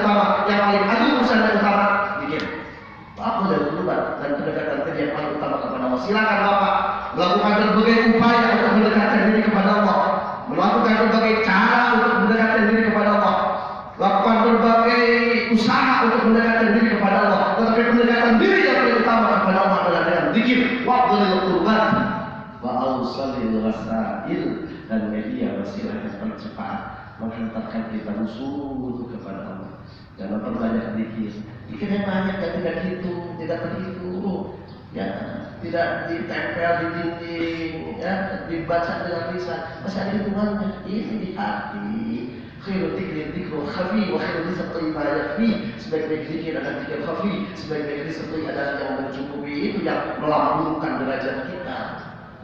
utama, yang paling agung urusan yang utama, zikir. Apa dan kurban dan pendekatan tadi yang paling utama kepada Allah. Silakan Bapak melakukan berbagai upaya untuk mendekatkan diri kepada Allah, melakukan berbagai cara untuk mendekatkan diri kepada Allah, lakukan berbagai usaha untuk mendekatkan diri kepada Allah. Tetapi pendekatan diri yang paling utama kepada Allah adalah dengan zikir. Waqtul qurban wa awsalil wasail, dan media wasilah yang tercepat menghantarkan kita musuh kepada Allah. Dan memperbanyak zikir. Zikir yang banyak dan tidak hitung, tidak terhitung, ya, tidak ditempel di dinding, ya, dibaca dengan lisan. Masih ada hitungannya. Ini di hati. Khairul dzikri dzikrul khafi wa khairul rizqi ma yakfi. Sebaik-baik zikir adalah zikir khafi, sebaik-baik rizqi adalah yang mencukupi, itu yang melambungkan derajat kita.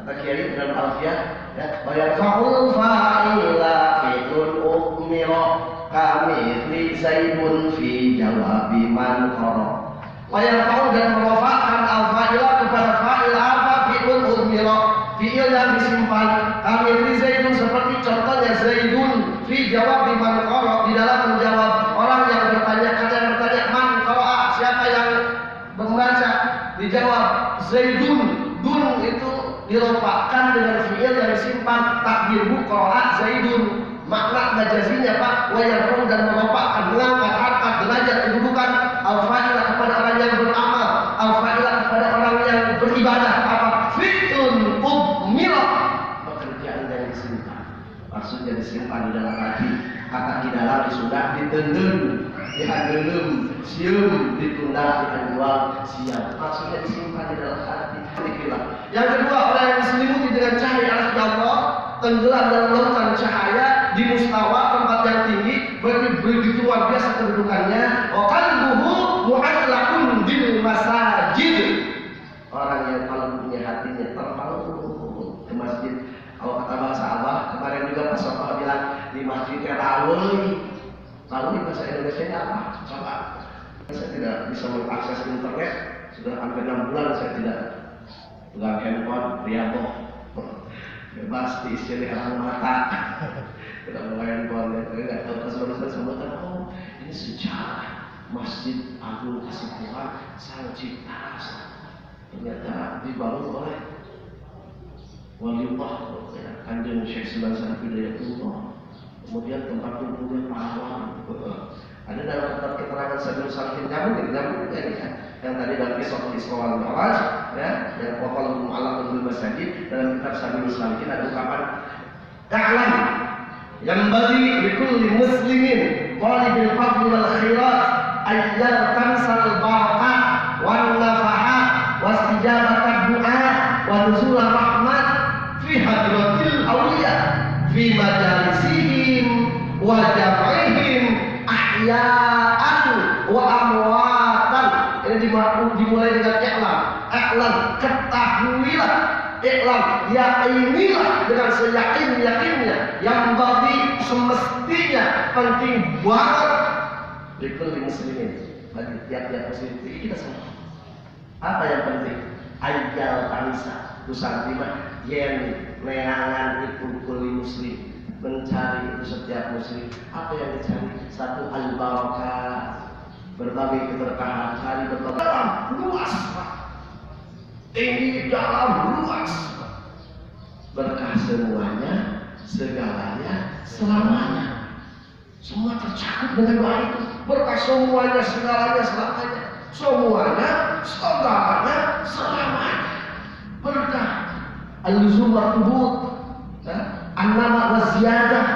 Kata Kiai dalam Alfiyah, ya, wa yarfa'ul fa'ila fi'ul umira kamithli zaidun fi jawabi man qara. Wa yarfa'u, dan merofakkan al-fa'ila kepada fa'il apa? Fi'ul umira, fi'il yang disimpan. Kamithli zaidun, seperti contohnya zaidun fi jawabi man qara, di dalam menjawab orang yang bertanya. Kata yang bertanya man qara, siapa yang membaca? Dijawab zaidun. Dun itu dirofakkan dengan fi'il yang disimpan, takdirmu qara zaidun. Makna majazinya Pak, wayarfa'u, dan merofakkan, mengangkat harkat derajat kedudukan al-fa'ilah kepada orang yang beramal, al-fa'ilah kepada orang yang beribadah. Apa? Fi'un umira, pekerjaan yang disimpan. Maksudnya disimpan di dalam hati. Kata di dalam sudah ditendun, dihandelum, sium, ditunda, dihandual, siap. Maksudnya disimpan di dalam hati. Yang kedua, orang yang diselimuti dengan cahaya Allah, tenggelam dalam lautan cahaya di mustawa, tempat yang tinggi, begitu luar biasa kedudukannya. Wa qalbuhu mu'allaqun bil masajid. Orang yang kalau punya hatinya terpaut ke masjid. Kalau kata bahasa Allah, kemarin juga Pak Sofa bilang di masjid Rawli. Rawli bahasa Indonesia apa? Coba. Saya tidak bisa mengakses internet, sudah hampir 6 bulan saya tidak pegang handphone, riaboh. Bebas diisi orang mata. Tidak mau handphone, tidak tahu pas sebutkan. Oh, ini sejarah Masjid Agung Kasipuhan Sang Cipta Rasa. Ternyata dibangun oleh Waliullah Kanjeng Syekh Sultan Syarif Hidayatullah. Kemudian tempat kumpulnya pahlawan. Ada dalam kitab keterangan Sayyidul Salihin nyambung ini kan, yang tadi dalam kisah Isra wal Mi'raj, ya, yang waqalul mu'allaqun bil masajid. Dalam kitab Sayyidul Salihin ada ungkapan ta'lam yang bagi likulli muslimin talibil fadli wal khairat ayyar tamsal barakah wan nafahat wastijabat du'a wa nuzul rahmat fi hadratil awliya fi majalisihim wa jam'ihim ahya'an wa amwatan. Ini dimulai dengan i'lam, ketahuilah, i'lam, yakinilah dengan seyakin-yakinnya, yang bagi semestinya penting banget bagi muslimin, bagi tiap-tiap muslim, bagi kita semua. Apa yang penting? Ayyal tanisa Nusantimah yen neangan ibu kuli muslim, mencari itu setiap muslim. Apa yang dicari? Satu, al-barakah, berbagai keberkahan, cari berbagai dalam luas, tinggi dalam luas, berkah semuanya, segalanya, selamanya. Semua tercakup dengan doa itu. Berkah semuanya, segalanya, selamanya. Semuanya, segalanya, selamanya. Berkah al-luzum wa thubut, an-nama wa ziyadah,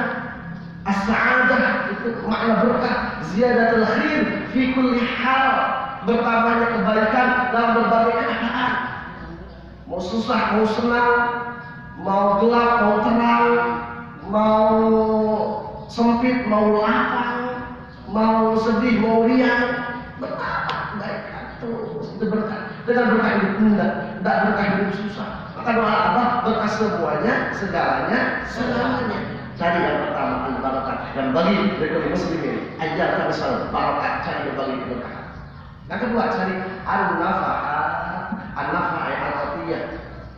as-sa'adah, itu makna berkah. Ziyadatul khair fi kulli hal, bertambahnya kebaikan dalam berbagai keadaan. Mau susah, mau senang, mau gelap, mau terang, mau sempit, mau lapang, mau sedih, mau riang, betapa kebaikan terus itu berkah. Dengan berkah hidup tidak berkah hidup susah. Maka doa Allah berkah semuanya, segalanya, selamanya. Cari yang pertama al-barakah, dan bagi rekor muslimin ajar misal barakah, cari berbagai keberkahan. Yang kedua, cari an-nafahat, an-nafa'ah al-atiyah,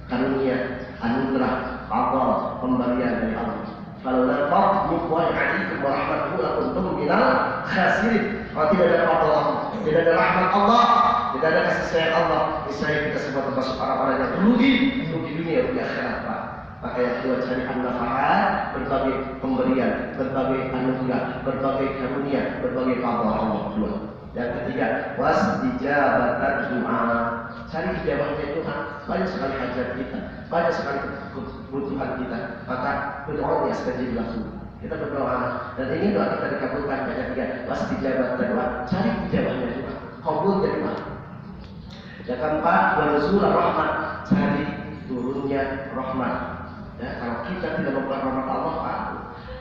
karunia, anugerah, Allah, pemberian dari Allah. Kalau fadlullahi 'alaikum wa rahmatuhu lakuntum minal khasirin. Kalau tidak ada fadl Allah, tidak ada rahmat Allah, tidak ada kasih sayang Allah, niscaya kita semua termasuk orang-orang yang rugi dunia, rugi akhirat, Pak. Maka yang kedua, cari an-nafaat, berbagai pemberian, berbagai anugerah, berbagai karunia, berbagai fadl Allah. Dua. Yang ketiga, wasijabatan doa. Cari ijabahnya Tuhan. Banyak sekali hajat kita, banyak sekali kebutuhan kita. Maka berdoa sekali langsung. Kita berdoa dan ingin doa kita dikabulkan. Banyak tiga, wasijabatan doa. Cari ijabahnya Tuhan. Kabul dari mana? Yang keempat, wanuzul rahmat. Cari turunnya rahmat. Ya, kalau kita tidak membuat rahmat Allah, Pak.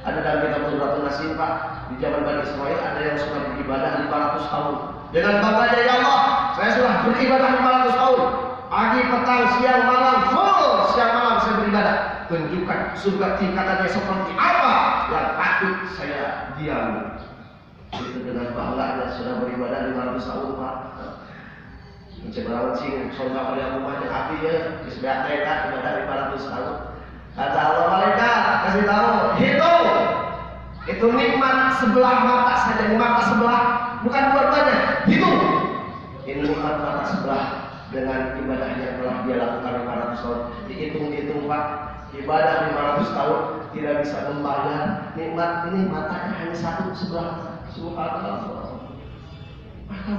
Ada dalam kitab Suratul Nasim, Pak, di zaman Bani Israil ada yang sudah beribadah 500 tahun. Dengan bangganya, ya Allah, saya sudah beribadah 500 tahun. Pagi, petang, siang, malam, full siang malam saya beribadah. Tunjukkan surga tingkatannya seperti apa yang patut saya diami. Itu dengan bangganya sudah beribadah 500 tahun, Pak. Mencoba langsing, surga oleh rumahnya api ya, disebutkan ibadah 500 tahun. Kata Allah, malaikat kasih tahu, itu nikmat sebelah mata saja, mata sebelah, bukan dua-duanya. Hitung ini nikmat mata sebelah dengan ibadah yang telah dia lakukan 500 tahun. Dihitung Pak, ibadah 500 tahun tidak bisa membayar nikmat ini, matanya hanya satu sebelah. Subhanallah. Maka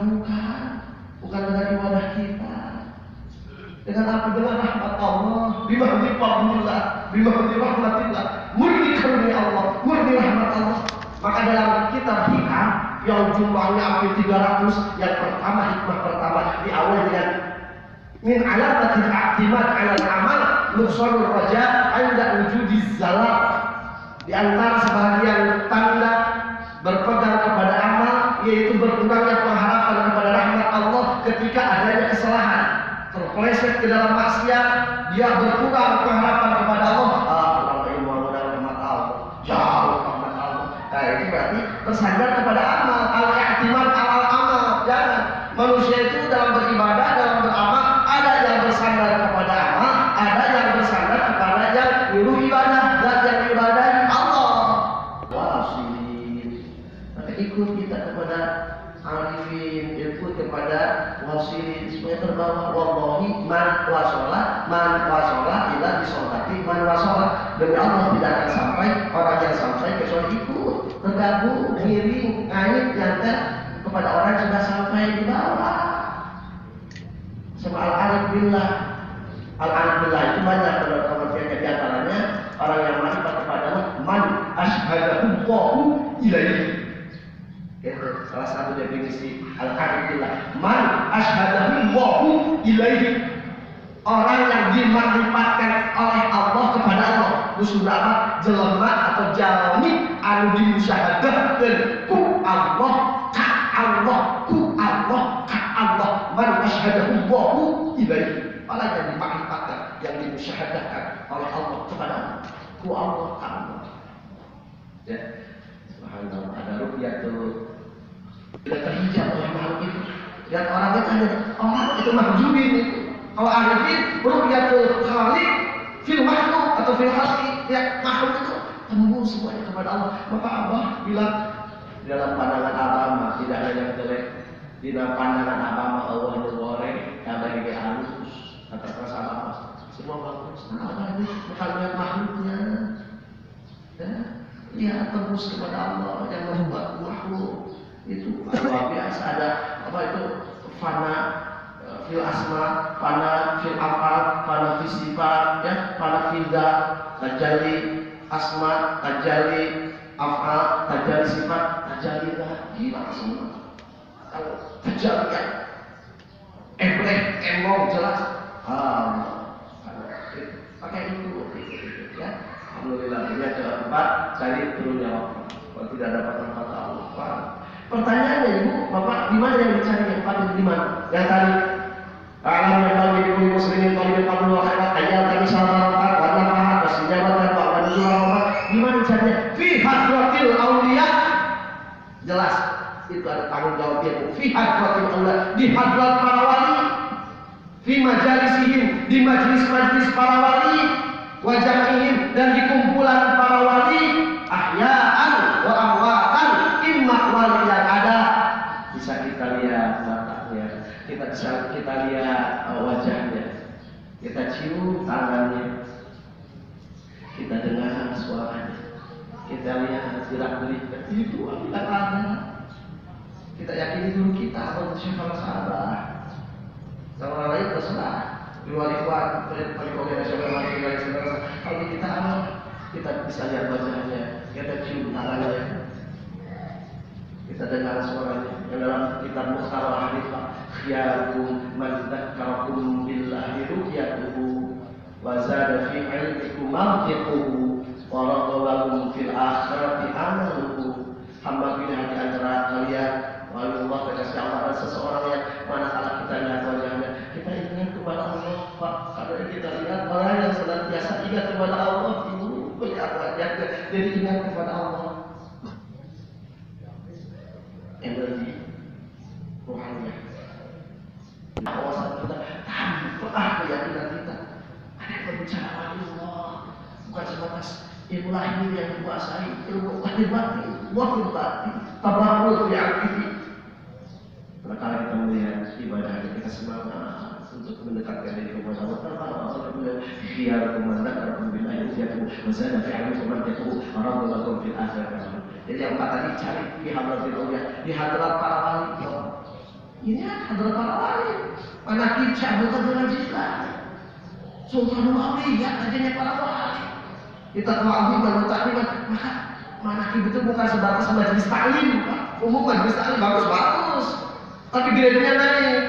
bukan dengan ibadah kita. Dengan apa? Dengan rahmat Allah. Bimahdi fadlillah, bimahdi rahmatillah, murni karunia Allah, murni rahmat Allah. Maka dalam kitab hikam yang jumlahnya hampir 300, yang pertama, hikmah pertama diawali dengan min alamatil i'timad 'ala al-amal nuqsanul raja 'inda wujudiz zalal. Di antara sebagian tanda berpegang kepada amal yaitu berkurangnya pengharapan kepada rahmat Allah ketika adanya kesalahan. Terpeleset ke dalam maksiat, dia berkurang pengharapan kepada Allah. Kalau ilmu rahmat Allah, jauh rahmat Allah. Nah, itu berarti bersandar kepada amal, al-i'timad alal amal. Jangan manusia itu dalam beribadah, dalam beramal, ada yang bersandar kepada amal, ada yang bersandar kepada yang nyuruh ibadah, dan yang ibadahi Allah. Wasilin. Maka ikut kita kepada arifin, ikut kepada wasilin supaya terbawa. Wallahi man wasola ila bisolati man wasola. Demi Allah tidak akan sampai orang yang sampai kecuali ikut, tergabung, ngiring, ngait, nyangka kepada orang yang sudah sampai di bawah. Sama al-arif billah. Al-arif billah itu banyak pengertiannya, di antaranya orang yang marifat kepada man asyhadahu Allahu ilaihi. Itu salah satu definisi al-arif billah. Man asyhadahu Allahu ilaihi. Orang yang dimakrifatkan oleh Allah kepada Allah. Musuhna apa? Jelema atau jalani anu dimusyahadahkeun ku Allah, ka Allah, ku Allah, ka Allah. Man asyhadahu Allahu ilaihi. Orang yang dimakrifatkan, yang dimusyahadahkan oleh Allah kepada Allah, ku Allah, ka Allah. Ya, subhanallah. Ada ru'yatul tidak terhijab oleh makhluk itu. Dan orang itu hanya orang itu mahjubin itu. Kalau arifin ru'yatul khaliq fil makhluk atau fil khalqi, ya makhluk itu tembus semuanya kepada Allah. Maka Allah bilang dalam pandangan agama tidak ada yang jelek. Di dalam pandangan agama Allah itu boleh, ada yang halus, kata perasaan semua bagus. Apa ini? Bukan lihat makhluknya. Ya, lihat tembus kepada Allah yang membuat makhluk. Itu luar biasa. Ada apa itu? Fana fil asma, fana fil afal, fana fil sifat, ya, fana fil dzat, tajalli asma, tajalli afal, tajalli sifat, tajalli dzat. Gila semua. Kalau tajalli ya emong jelas. Pakai itu, ya. Alhamdulillah. Ini ada 4 cari turunnya waktu. Kalau tidak dapat kata Allah. Pertanyaannya Ibu, Bapak, di mana yang dicari yang paling di mana? Yang tadi alam yang bagi di bumi muslimin qalbin qablu wa khairat ayat kami salam wa nafahat wasijabatan wa nuzul. Di mana dicarinya? Fi hadratil auliya. Jelas itu ada tanggung jawabnya. Fi hadratil auliya, di hadrat para wali. Fi majalisihim, di majlis-majlis para wali. wajahihim, dan di kumpulan para wali ahya'an wa amwatan, imma wali yang ada bisa kita lihat matanya, kita lihat wajahnya, kita cium tangannya, kita dengar suaranya, kita lihat gerak-geriknya, itu yang ada. Kita yakini dulu kita atau siapa sahabat. Sama orang lain terserah. Di luar ikhwan, kalau kita amal, kita bisa lihat wajahnya, kita cium tangannya, kita dengar suaranya. Yang dalam kitab Mukhtarah hadis Pak, khiyarukum man dzakarakum billahi ru'yatuhu wa zada fi ilmikum mawqifuhu wa raqabakum fil akhirati amaluhu. Hamba pilih di antara kalian wali Allah kekasih Allah, ada seseorang yang manakala kita lihat wajahnya, kita ingat kepada Allah. Pak, kalau kita lihat orang yang senantiasa ingat kepada Allah, itu melihat wajahnya, jadi ingat kepada Allah. Energi rohani, kawasan kita tanpa keyakinan kita ada yang berbicara Allah, bukan sebatas ilmu lahir yang dikuasai, ilmu lahir batin, wahyu batin, tabarruk bi'aqidi. Kalau kita melihat ibadah kita semangat untuk mendekatkan diri kepada Allah, Allah bilang, "Khiyarukum man dzakarakum billahi ru'yatuhu wa zada fi 'ilmikum mawqifuhu wa raqabakum fil akhirati." Jadi yang empat tadi cari di hadratil auliya, di hadrat para wali. Ini hadrat para wali. Mana kita bukan berlanjutlah. Sultanul auliya adanya para wali. Kita ta'ziman wa takriman, maka manaqib itu bukan sebatas majelis taklim, umum majelis taklim bagus, tapi gradenya naik.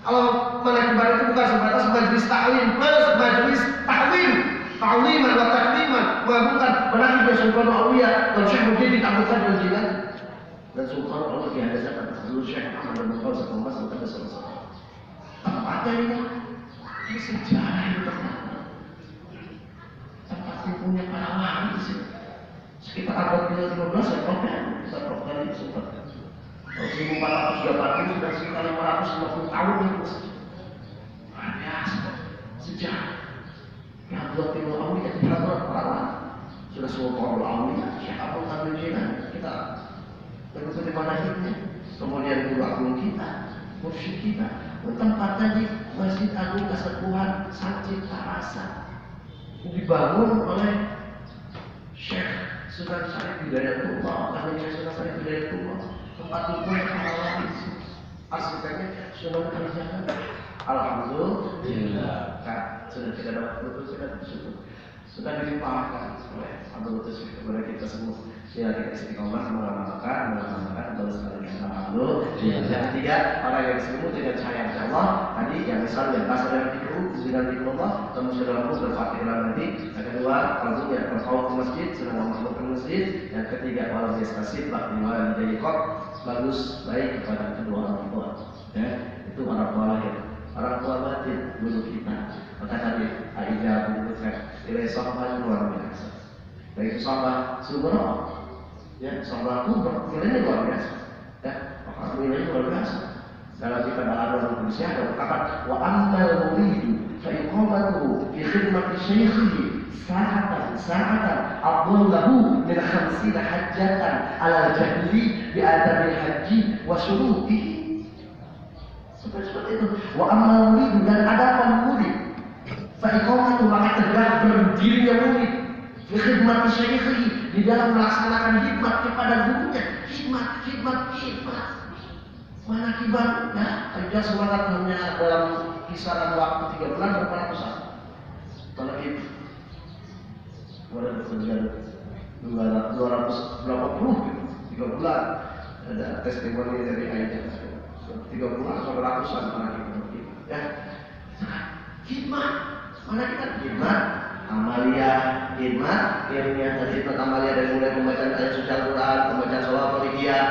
Kalau manaqib itu bukan sebatas majelis taklim plus majelis taklim, ta'ziman wa takriman, bukan manaqib Sultanul auliya dan Syekh Muhyiddin Abdul Qadir Jilani dan Sultanul auliya di hadapan Abdul Syekh Ahmad bin Qasim Mas bukan selesai. Tempatnya ini sejarah itu tempat punya para wali di sini. Sekitar abad ke-15 ya kita program itu sempat. Tahun 1480 sudah sekitar 550 tahun itu. Luar biasa sejarah. Ya Abdul Auliya di hadrat para wali. Sudah Sultanul auliya, Syekh Abdul Qadir Jilani, kita mengikuti manhajnya. Kemudian guru agung kita, mursyid kita, tempatnya di Masjid Agung Kesatuan Sang Cipta Rasa, dibangun oleh Syekh Sunan Syarif Hidayatullah, ahlinya Sunan Syarif Hidayatullah, tempat kumpul para wali. Arsiteknya Sunan Kalijaga. Alhamdulillah, Kak, sudah kita dapat putus, sudah dilimpahkan oleh Abdul Lutfi kepada kita semua. Ya, kita istiqomah mengamalkan sekali. Alhamdulillah. Yang ketiga, orang yang semua dengan cahaya Allah. Tadi yang misalnya bahasa dari itu, dengan Allah, kemudian sudah mampu berfatihah nanti. Yang kedua, kalbunya berkawal ke masjid, sudah mampu ke masjid. Yang ketiga, orang biasa bakti malam jadi kok bagus baik kepada kedua orang tua. Ya, itu orang tua lahir, orang tua batin dulu kita. Maka tadi Aisyah menyebutkan nilai sahabat yang luar biasa. Baik sahabat sumber, ya sahabat kubra nilainya luar biasa. Ya, maka nilainya luar biasa. Dalam kita dalam Indonesia ada kata wa ammal muridu fa iqamatuhu fi khidmati syaikhihi sa'atan afdalahu min 50 hajjatan ala jahli bi adabil haji wa syurutihi. Seperti itu. Wa ammal muridu, dan adapun murid fa'iqamatu, maka tegak berdirinya murid fi khidmati syaikhihi, di dalam melaksanakan khidmat kepada gurunya. Khidmat mana kibarnya aja semangat hanya dalam kisaran waktu 3 bulan berapa ratusan kalau itu 200 berapa puluh gitu 3 bulan ada testimoni dari Aisyah 3 bulan sampai ratusan mana gitu ya khidmat mana kita khidmat amalia khidmat ilmiah tadi amalia dari mulai pembacaan ayat suci Al-Quran, pembacaan sholawat Fatihah,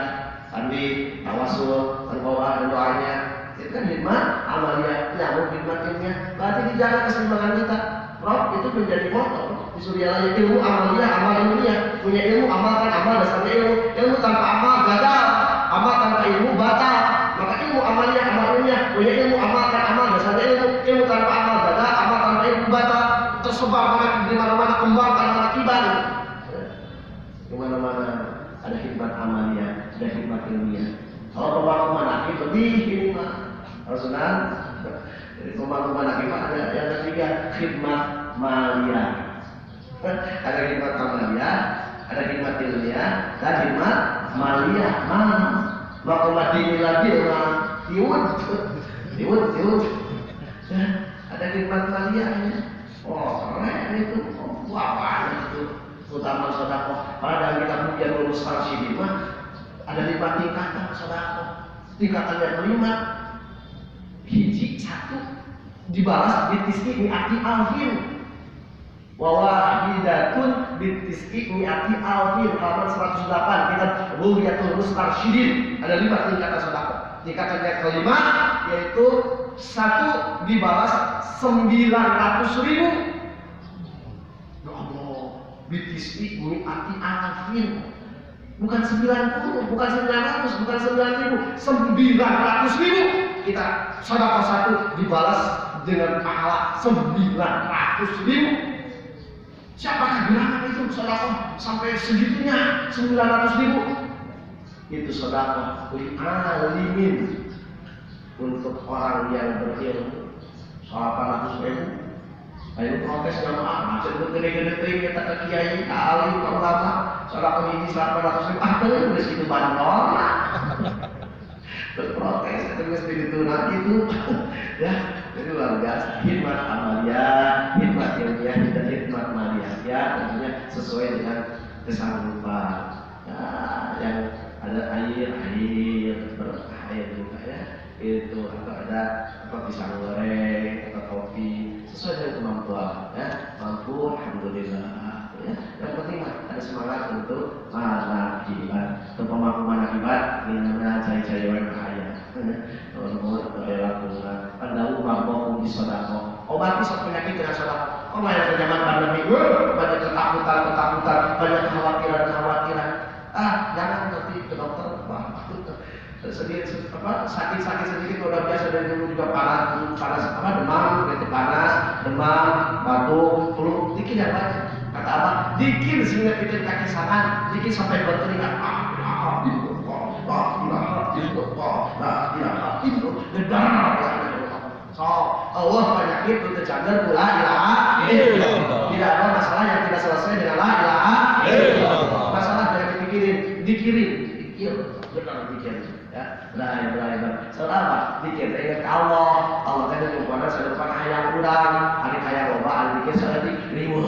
andi tawasul berdoa dan doanya itu kan khidmat amalia, namun khidmat ilmiah berarti dijaga keseimbangan kita. Rob itu menjadi motor di Suriah ilmu amalia, amal ilmiah, punya ilmu amalkan amal dasarnya ilmu tanpa amal gagal, amal tanpa ilmu batal. Maka ilmu amalia, amal ilmiah, punya ilmu amalkan amal dasarnya ilmu tanpa amal gagal, amal tanpa ilmu batal. Tersebar mana lebih ini mah. Sunan. Jadi pemahaman akibat ada yang ketiga khidmat maliyah. Ada khidmat maliyah, ada khidmat ilmiah, dan khidmat maliyah. Makomat dinilabil tiut. Ada khidmat maliyahnya. Oh, keren itu. Wah, banyak itu. Utama sedekah. Padahal kita punya lulus arsyid mah ada 5 tingkatan sedekah. Tingkatan yang kelima, hiji satu dibalas bitis'i mi'ati alfin. Wawahidatun bitis'i mi'ati alfin. Halaman 108 kita Ruhiyatul Mustarsyidin. Ada 5 tingkatan sedekah. Tingkatan yang kelima yaitu satu dibalas 900.000. Bitis'i mi'ati alfin. Bukan 90, bukan 900, bukan 9.000, 900.000. Kita sedekah satu dibalas dengan pahala 900.000. Siapakah gerangan itu sedekah sampai segitunya 900.000? Itu sedekah alimin, untuk orang yang berilmu 800.000. Ayo protes sama macam gede-gede kita ke kiai, ke alim, ke ulama, sedekah ini 800.000. Udah segitu bandol. Berprotes, terus begitu nanti itu, ya, itu luar biasa. Khidmat amaliyah, khidmat ilmiah, dan khidmat maliyah, ya, tentunya sesuai dengan kesanggupan. Ya, yang ada air berair juga ya, itu atau ada pisang goreng atau kopi sesuai dengan kemampuan, ya, mampu, alhamdulillah. Ya. Yang penting ada semangat untuk manakibat, untuk pemangku manakibat ini namanya cari-cari orang kaya. Nomor berlakukan pandawu mampu di sedekah. Obati sok penyakit dengan sedekah. Oh banyak zaman pandemi, banyak ketakutan, banyak kekhawatiran. Jangan nanti ke dokter, sakit sedikit udah biasa dari dulu juga panas demam, batuk, flu, dikit yang banyak. Kata apa? Dikit sehingga kita kaki sangat, dikit sampai berteriak. So, Allah penyakit untuk jaga la ilaha illallah. Tidak ada masalah yang tidak selesai dengan la ilaha illallah. Masalah yang dikirim, benar dikir, ya, berair. Selama dikir, ingat Allah kan yang kepada saya depan hayang udang, hari hayang loba, hari dikir saya dikirimu.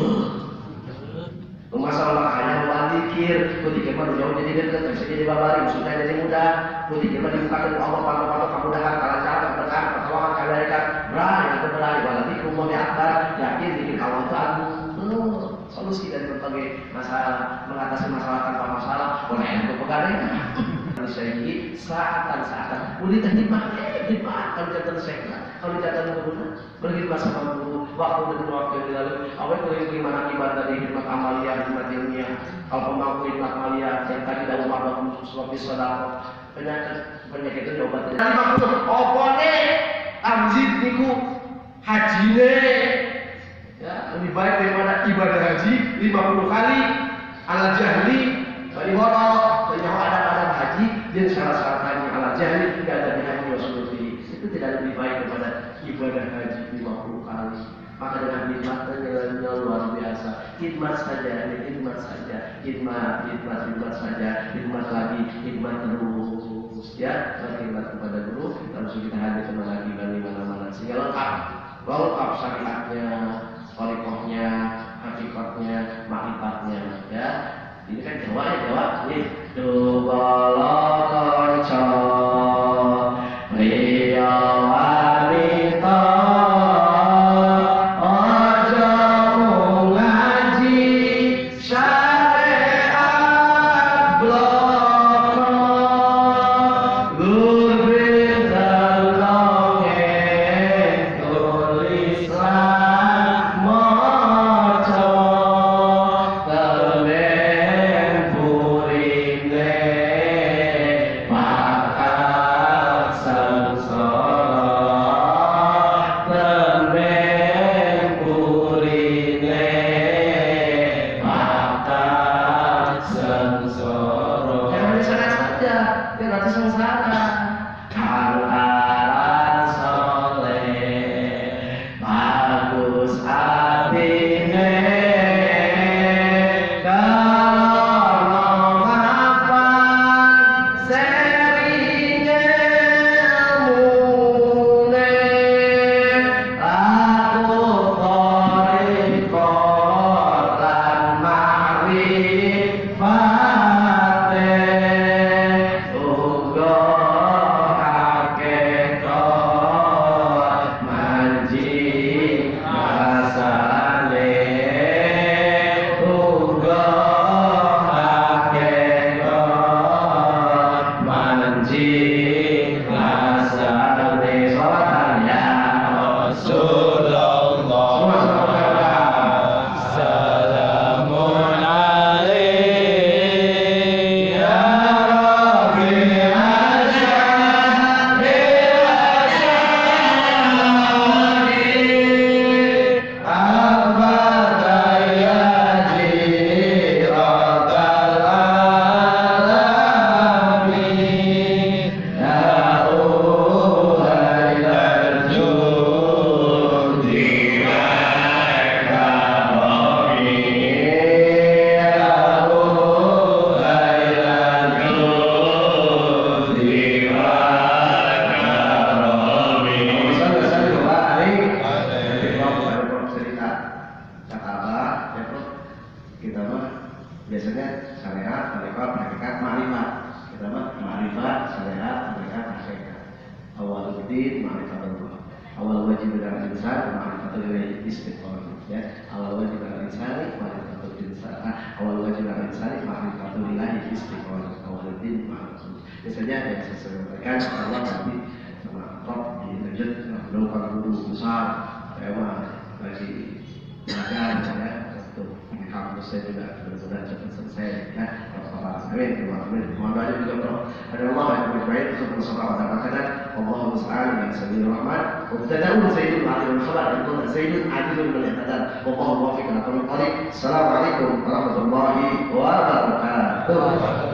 Masalah hayang loba dikir, dikir mah jauh jadi dekat, bisa jadi babari, maksudnya jadi mudah. Dikir mah dibukakan Allah pantau kemudahan, kelancaran, keberkahan, pertolongan, kebaikan, berair, waladhi kumum akbar, yakin dikir Allah itu agung. Solusi dari berbagai masalah, mengatasi masalah tanpa masalah, boleh yang berpegang. Syai'i saatan boleh terjemah kalau jatuh sekna, kalau jatuh berguna berkhidmat sama guru waktu dengan waktu yang lalu. Awal kalau bagaimana akibat dari khidmat amaliyah, khidmat ilmiah, kalau pemangku khidmat amaliyah yang tadi dalam makhluk seperti sedekah, penyakit itu diobatin. Tadi maksud opone amzid niku hajine, ya lebih baik daripada ibadah haji 50 kali ala jahli bali horok dan ada haji dan syarat-syarat haji ala jahli tidak ada di haji wasuluti. Itu tidak lebih baik daripada ibadah haji 50 kali. Maka dengan nikmatnya nilainya luar biasa. Khidmat saja khidmat lagi, khidmat terus, ya. Berkhidmat kepada guru, langsung kita hadir lagi di mana-mana sehingga lengkap syariatnya, thariqahnya, hakikatnya, makrifahnya, ya. Ini kan Jawa nih. Dubala kanca riya wanita aja ngaji syariat bloko lurbin dalonge tulisan maca kang aran soleh bagus atine kalau mapan sering ilmune aku torikot lan makrifate uga hakikat manji asale uga hakikat manji asale sholatan ya Salamun alaihi ya Rabbi asyhadu abada ya jiratal alamin ya ulal judi kita mah biasanya syariat, tarekat, hakikat, ma'rifat. Kita mah ma'rifat, syariat, tarekat, hakikat. Awal din ma'rifatullah. Awal wajib dari insan ma'rifatul istiqomah. Ya, awal wajib dari insan ma'rifatul insan. Awal wajib dari insan ma'rifatul ilahi istiqomah. Awal din ma'rifatul. Biasanya yang saya sampaikan Allah nanti sama top di lanjut melakukan guru besar. Saya mah lagi belajar ya untuk kampus saya juga mudah-mudahan cepat selesai ya. Amin. Mohon doa juga bro. Ada Allah yang lebih baik untuk bersama pada makanan. Allahumma musta'an min sabil rahmat. Mubtada'un Zaidun adilul khabar dan Zaidun adilul melihatkan. Wallahu muwaffiq ila aqwamit thoriq. Assalamualaikum warahmatullahi wabarakatuh.